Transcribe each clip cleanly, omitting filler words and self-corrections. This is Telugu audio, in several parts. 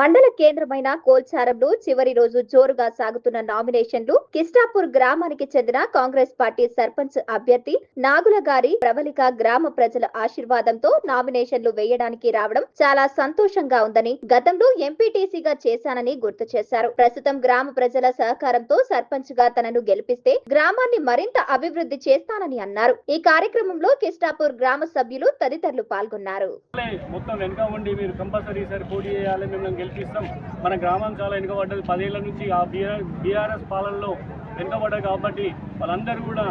మండల కేంద్రమైన కోల్చారంలో చివరి రోజు జోరుగా సాగుతున్న నామినేషన్లు కిస్టాపూర్ గ్రామానికి చెందిన కాంగ్రెస్ పార్టీ సర్పంచ్ అభ్యర్థి నాగుల గారి ప్రబలిక గ్రామ ప్రజల ఆశీర్వాదంతో నామినేషన్లు వేయడానికి రావడం చాలా సంతోషంగా ఉందని, గతంలో ఎంపీటీసీగా చేశానని గుర్తు చేశారు. ప్రస్తుతం గ్రామ ప్రజల సహకారంతో సర్పంచ్ గా తనను గెలిపిస్తే గ్రామాన్ని మరింత అభివృద్ధి చేస్తానని అన్నారు. ఈ కార్యక్రమంలో కిస్టాపూర్ గ్రామ సభ్యులు తదితరులు పాల్గొన్నారు. గెలిపిస్తాం. మన గ్రామం చాలా వెనుకబడ్డది. 10 ఏళ్ల నుంచి ఆ బీఆర్ఎస్ పాలనలో వెనుకబడ్డది కాబట్టి వాళ్ళందరూ కూడా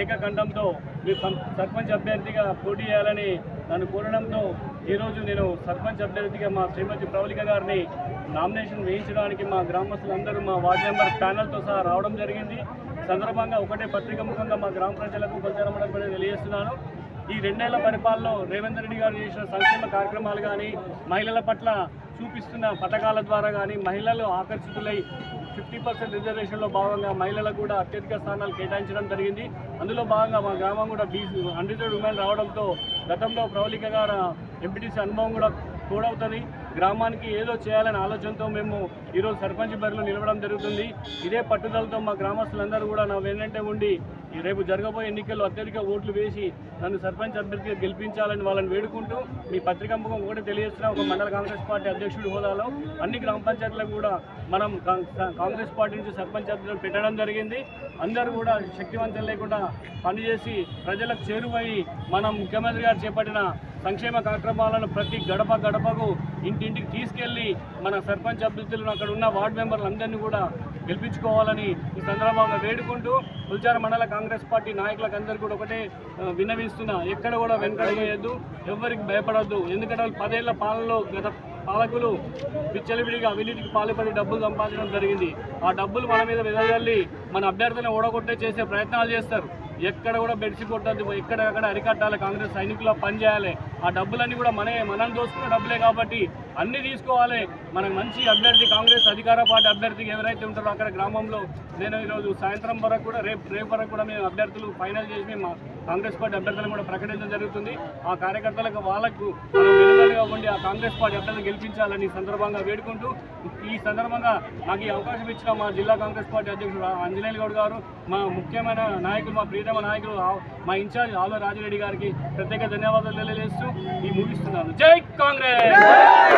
ఏకకంఠంతో మీరు సర్పంచ్ అభ్యర్థిగా పోటీ చేయాలని నన్ను కోరడంతో ఈరోజు నేను సర్పంచ్ అభ్యర్థిగా మా శ్రీమతి ప్రవళిక గారిని నామినేషన్ వేయించడానికి మా గ్రామస్తులందరూ మా వార్డు మెంబర్ ప్యానెల్తో సహా రావడం జరిగింది. సందర్భంగా ఒకటే పత్రిక ముఖంగా మా గ్రామ ప్రజలకు కొల్చారం తెలియజేస్తున్నాను. ఈ 2 ఏళ్ల పరిపాలనలో రేవంత్ రెడ్డి గారు చేసిన సంక్షేమ కార్యక్రమాలు కానీ, మహిళల పట్ల చూపిస్తున్న పథకాల ద్వారా కానీ మహిళలు ఆకర్షితులై 50% రిజర్వేషన్లో భాగంగా మహిళలకు కూడా అత్యధిక స్థానాలు కేటాయించడం జరిగింది. అందులో భాగంగా మా గ్రామం కూడా అన్రిజర్వ్డ్ ఉమెన్ రావడంతో గతంలో ప్రవళిక గారు ఎంపీటీసీ అనుభవం కూడా తోడవుతుంది. గ్రామానికి ఏదో చేయాలనే ఆలోచనతో మేము ఈరోజు సర్పంచ్ బరిలో నిలవడం జరుగుతుంది. ఇదే పట్టుదలతో మా గ్రామస్తులందరూ కూడా నా వెన్నంటే ఉండి రేపు జరగబోయే ఎన్నికల్లో అత్యధిక ఓట్లు వేసి నన్ను సర్పంచ్ అభ్యర్థిగా గెలిపించాలని వాళ్ళని వేడుకుంటూ మీ పత్రికా ముఖం ఒకటి తెలియజేస్తున్నా. ఒక మండల కాంగ్రెస్ పార్టీ అధ్యక్షుడి హోదాలో అన్ని గ్రామ పంచాయతీలకు కూడా మనం కాంగ్రెస్ పార్టీ నుంచి సర్పంచ్ అభ్యర్థులు పెట్టడం జరిగింది. అందరూ కూడా శక్తివంతం లేకుండా పనిచేసి ప్రజలకు చేరువయ్యి మనం ముఖ్యమంత్రి గారు చేపట్టిన సంక్షేమ కార్యక్రమాలను ప్రతి గడప గడపకు ఇంటింటికి తీసుకెళ్లి మన సర్పంచ్ అభ్యర్థులను అక్కడ ఉన్న వార్డు మెంబర్లందరినీ కూడా గెలిపించుకోవాలని ఈ సందర్భంగా వేడుకుంటూ కొల్చారం మండల కాంగ్రెస్ పార్టీ నాయకులకు అందరికీ కూడా ఒకటే విన్నవిస్తున్నా, ఎక్కడ కూడా వెనకడగేయద్దు, ఎవరికి భయపడద్దు. ఎందుకంటే 10 ఏళ్ల పాలనలో గత పాలకులు విచ్చలవిడిగా అవినీతికి పాల్పడి డబ్బులు సంపాదించడం జరిగింది. ఆ డబ్బులు మన మీద వెదజల్లి మన అభ్యర్థులను ఓడగొట్టే చేసే ప్రయత్నాలు చేస్తారు. ఎక్కడ కూడా బెడిసి కొట్టద్దు, ఎక్కడెక్కడ అరికట్టాలి, కాంగ్రెస్ సైనికులు పనిచేయాలి. ఆ డబ్బులన్నీ కూడా మనం దోసుకున్న డబ్బులే కాబట్టి అన్నీ తీసుకోవాలి. మనకు మంచి అభ్యర్థి కాంగ్రెస్ అధికార పార్టీ అభ్యర్థికి ఎవరైతే ఉంటారో అక్కడ గ్రామంలో నేను ఈరోజు సాయంత్రం వరకు కూడా రేపు వరకు కూడా మేము అభ్యర్థులు ఫైనల్ చేసి మా కాంగ్రెస్ పార్టీ అభ్యర్థులను కూడా ప్రకటించడం జరుగుతుంది. ఆ కార్యకర్తలకు వాళ్ళకు వెలువలుగా ఉండి ఆ కాంగ్రెస్ పార్టీ అభ్యర్థులను గెలిపించాలని ఈ సందర్భంగా వేడుకుంటూ, ఈ సందర్భంగా నాకు ఈ అవకాశం ఇచ్చిన మా జిల్లా కాంగ్రెస్ పార్టీ అధ్యక్షుడు ఆంజనేయులు గౌడ్ గారు, మా ముఖ్యమైన నాయకులు, మా ప్రియతమ నాయకులు, మా ఇన్ఛార్జ్ ఆళ్ల రాజిరెడ్డి గారికి ప్రత్యేక ధన్యవాదాలు తెలియజేస్తూ ఈ ముగిస్తున్నాను. జై కాంగ్రెస్.